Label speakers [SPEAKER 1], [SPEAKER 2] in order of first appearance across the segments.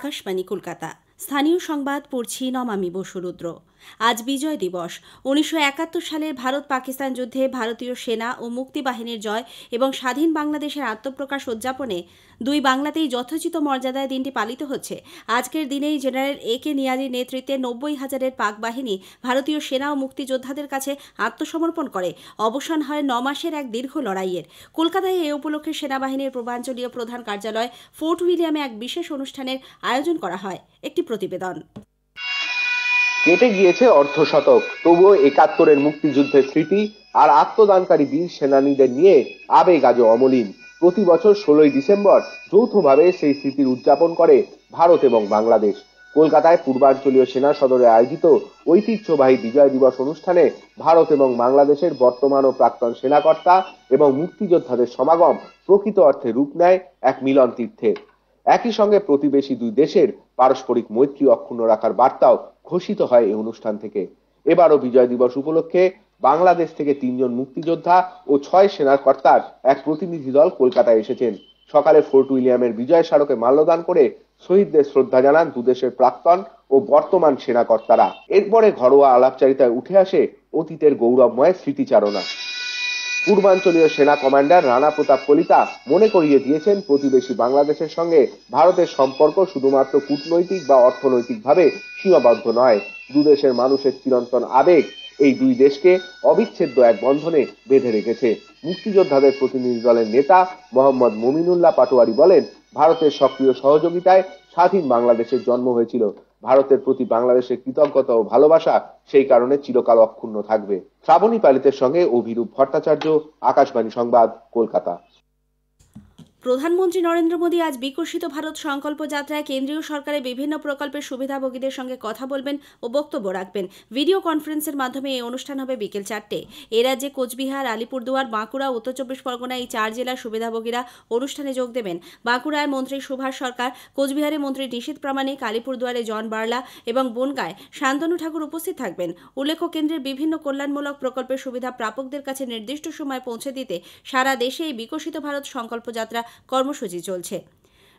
[SPEAKER 1] আকাশবাণী কলকাতা। স্থানীয় সংবাদ পড়ছি নমামি বসুরুদ্র। আজ বিজয় দিবস। 1971 সালের ভারত পাকিস্তান যুদ্ধে ভারতীয় সেনা ও মুক্তিবাহিনীর জয় এবং স্বাধীন বাংলাদেশের আত্মপ্রকাশ উদযাপনে দুই বাংলাতেই যথোচিত মর্যাদায় দিনটি পালিত হচ্ছে। আজকের দিনেই জেনারেল A.K. নিয়াজির নেতৃত্বে 90,000-এর পাক বাহিনী ভারতীয় সেনা ও মুক্তিযোদ্ধাদের কাছে আত্মসমর্পণ করে। অবসান হয় 9 মাসের এক দীর্ঘ লড়াইয়ের। কলকাতায় এ উপলক্ষে সেনাবাহিনীর পূর্বাঞ্চলীয় প্রধান কার্যালয় ফোর্ট উইলিয়ামে এক বিশেষ অনুষ্ঠানের আয়োজন করা হয়। একটি প্রতিবেদন।
[SPEAKER 2] কেটে গিয়েছে অর্ধশতক, তবুও 71-এর মুক্তিযুদ্ধের স্মৃতি আর আত্মদানকারী বীর সেনানীদের নিয়ে আবেগ আজও অমলিন। প্রতি বছর 16ই ডিসেম্বর যৌথভাবে সেই স্মৃতির উদযাপন করে ভারত এবং বাংলাদেশ। কলকাতায় পূর্বাঞ্চলীয় সেনা সদরে আয়োজিত ঐতিহ্যবাহী বিজয় দিবস অনুষ্ঠানে ভারত এবং বাংলাদেশের বর্তমান ও প্রাক্তন সেনাকর্তা এবং মুক্তিযোদ্ধাদের সমাগম প্রকৃত অর্থে রূপ নেয় এক মিলন তীর্থে। একই সঙ্গে প্রতিবেশী দুই দেশের পারস্পরিক মৈত্রী অক্ষুণ্ণ রাখার বার্তাও ঘোষিত হয় এই অনুষ্ঠান থেকে। এবারও বিজয় দিবস উপলক্ষে বাংলাদেশ থেকে 3 জন মুক্তিযোদ্ধা ও 6 সেনার কর্তার এক প্রতিনিধি দল কলকাতায় এসেছেন। সকালে ফোর্ট উইলিয়ামের বিজয় স্মারকে মাল্যদান করে শহীদদের শ্রদ্ধা জানান দুদেশের প্রাক্তন ও বর্তমান সেনাকর্তারা। এরপরে ঘরোয়া আলাপচারিতায় উঠে আসে অতীতের গৌরবময় স্মৃতিচারণা। পূর্বাঞ্চলীয় সেনা কমান্ডার রানা প্রতাপ কলিতা মনে করিয়ে দিয়েছেন, প্রতিবেশী বাংলাদেশের সঙ্গে ভারতের সম্পর্ক শুধুমাত্র কূটনৈতিক বা অর্থনৈতিকভাবে সীমাবদ্ধ নয়। দুদেশের মানুষের চিরন্তন আবেগ এই দুই দেশকে অবিচ্ছেদ্য এক বন্ধনে বেঁধে রেখেছে। মুক্তিযোদ্ধাদের প্রতিনিধি দলের নেতা মোহাম্মদ মমিনুল্লাহ পাটোয়ারি বলেন, ভারতের সক্রিয় সহযোগিতায় স্বাধীন বাংলাদেশের জন্ম হয়েছিল। ভারতের প্রতি বাংলাদেশের কৃতজ্ঞতা ও ভালোবাসা সেই কারণে চিরকাল অক্ষুণ্ণ থাকবে। শ্রাবণী পালিতের সঙ্গে অভিরূপ ভট্টাচার্য, আকাশবাণী সংবাদ, কলকাতা।
[SPEAKER 1] প্রধানমন্ত্রী নরেন্দ্র মোদী আজ বিকশিত ভারত সংকল্প যাত্রায় কেন্দ্রীয় সরকারের বিভিন্ন প্রকল্পের সুবিধাভোগীদের সঙ্গে কথা বলবেন ও বক্তব্য রাখবেন। ভিডিও কনফারেন্সের মাধ্যমে এই অনুষ্ঠান হবে বিকেল 4টে। এ রাজ্যে কোচবিহার, আলিপুরদুয়ার, বাঁকুড়া, উত্তর চব্বিশ পরগনা এই 4 জেলার সুবিধাভোগীরা অনুষ্ঠানে যোগ দেবেন। বাঁকুড়ায় মন্ত্রী সুভাষ সরকার, কোচবিহারে মন্ত্রী নিশীথ প্রামাণিক, আলিপুরদুয়ারে জন বার্লা এবং বনগাঁয় শান্তনু ঠাকুর উপস্থিত থাকবেন। উল্লেখ্য, কেন্দ্রের বিভিন্ন কল্যাণমূলক প্রকল্পের সুবিধা প্রাপকদের কাছে নির্দিষ্ট সময় পৌঁছে দিতে সারা দেশে এই বিকশিত ভারত সংকল্প যাত্রা কর্মসূচি চলছে।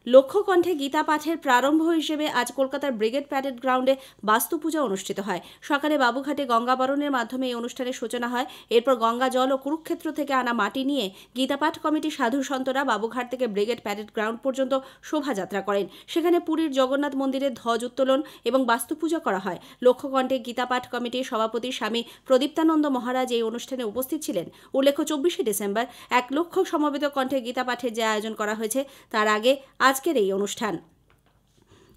[SPEAKER 1] লক্ষ্য কণ্ঠে গীতা পাঠের প্রারম্ভ হিসেবে আজ কলকাতার ব্রিগেড প্যারেড গ্রাউন্ডে বাস্তু পূজা অনুষ্ঠিত হয়। সকালে বাবুঘাটে গঙ্গাবরণের মাধ্যমে এই অনুষ্ঠানের সূচনা হয়। এরপর গঙ্গা জল ও কুরুক্ষেত্র থেকে আনা মাটি নিয়ে গীতাপাঠ কমিটি সাধু সন্তরা বাবুঘাট থেকে ব্রিগেড প্যারেড গ্রাউন্ড পর্যন্ত শোভাযাত্রা করেন। সেখানে পুরীর জগন্নাথ মন্দিরে ধ্বজ উত্তোলন এবং বাস্তু পূজা করা হয়। লক্ষ্য কণ্ঠে গীতাপাঠ কমিটির সভাপতি স্বামী প্রদীপ্তানন্দ মহারাজ এই অনুষ্ঠানে উপস্থিত ছিলেন। উল্লেখ্য, 24শে ডিসেম্বর 1 লক্ষ সমবেত কণ্ঠে গীতাপাঠের যে আয়োজন করা হয়েছে, তার আগে আজকের এই অনুষ্ঠান।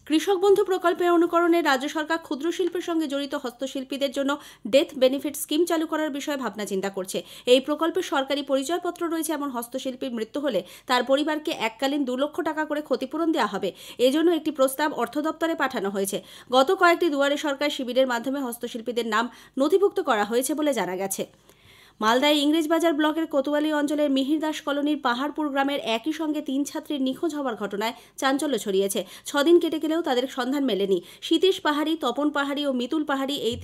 [SPEAKER 1] কৃষক বন্ধু প্রকল্পের অনুকরণে রাজ্য সরকার ক্ষুদ্র শিল্পের সঙ্গে জড়িত হস্তশিল্পীদের জন্য ডেথ বেনিফিট স্কিম চালু করার বিষয়ে ভাবনা চিন্তা করছে। এই প্রকল্পে সরকারি পরিচয়পত্র রয়েছে এমন হস্তশিল্পীর মৃত্যু হলে তার পরিবারকে এককালীন 2 লক্ষ টাকা করে ক্ষতিপূরণ দেওয়া হবে। এজন্য একটি প্রস্তাব অর্থ দপ্তরে পাঠানো হয়েছে। গত কয়েকটি দুয়ারে সরকার শিবিরের মাধ্যমে হস্তশিল্পীদের নাম নথিভুক্ত করা হয়েছে বলে জানা গেছে। মালদায় ইংরেজবাজার ব্লকের কোতোয়ালি অঞ্চলের মিহিরদাস কলোনির পাহাড়পুর গ্রামের একই সঙ্গে 3 ছাত্রীর নিখোঁজ হওয়ার ঘটনায় চাঞ্চল্য ছড়িয়েছে। 6 দিন কেটে গেলেও তাদের সন্ধান মেলেনি। সীতেশ পাহাড়ি, তপন পাহাড়ি ও মিতুল পাহাড়ি এই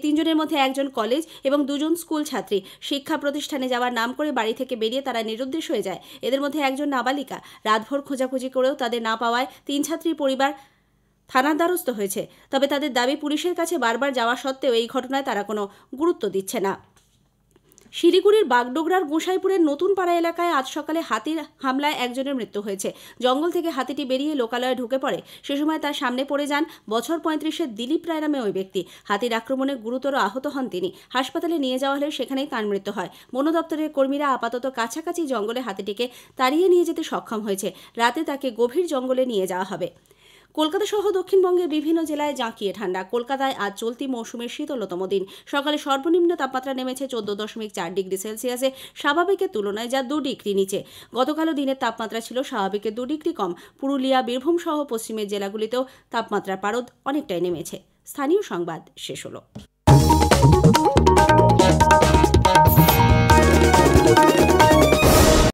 [SPEAKER 1] 3 জনের মধ্যে একজন কলেজ এবং 2 জন স্কুল ছাত্রী। শিক্ষা প্রতিষ্ঠানে যাওয়ার নাম করে বাড়ি থেকে বেরিয়ে তারা নিরুদ্দেশ হয়ে যায়। এদের মধ্যে একজন নাবালিকা। রাতভর খোঁজাখুঁজি করেও তাদের না পাওয়ায় 3 ছাত্রীর পরিবার থানার দ্বারস্থ হয়েছে। তবে তাদের দাবি, পুলিশের কাছে বারবার যাওয়া সত্ত্বেও এই ঘটনায় তারা কোনো গুরুত্ব দিচ্ছে না। শিলিগুড়ির বাগডোগরার গোসাইপুরের নতুন পাড়া এলাকায় আজ সকালে হাতির হামলায় একজনের মৃত্যু হয়েছে। জঙ্গল থেকে হাতিটি বেরিয়ে লোকালয়ে ঢুকে পড়ে। সে সময় তার সামনে পড়ে যান বছর 35-এর দিলীপ রায় নামে ওই ব্যক্তি। হাতির আক্রমণে গুরুতর আহত হন তিনি। হাসপাতালে নিয়ে যাওয়া হলে সেখানেই তার মৃত্যু হয়। বন দপ্তরের কর্মীরা আপাতত কাছাকাছি জঙ্গলে হাতিটিকে তাড়িয়ে নিয়ে যেতে সক্ষম হয়েছে। রাতে তাকে গভীর জঙ্গলে নিয়ে যাওয়া হবে। কলকাতা সহ দক্ষিণবঙ্গের বিভিন্ন জেলায় জাঁকিয়ে ঠান্ডা। কলকাতায় আজ চলতি মৌসুমের শীতলতম দিন। সকালে সর্বনিম্ন তাপমাত্রা নেমেছে 14.4 ডিগ্রি সেলসিয়াসে, স্বাভাবিকের তুলনায় যা 2 ডিগ্রি নিচে। গতকালও দিনের তাপমাত্রা ছিল স্বাভাবিকের 2 ডিগ্রি কম। পুরুলিয়া, বীরভূম সহ পশ্চিমের জেলাগুলিতেও তাপমাত্রার পারদ অনেকটাই নেমেছে। স্থানীয় সংবাদ শেষ হলো।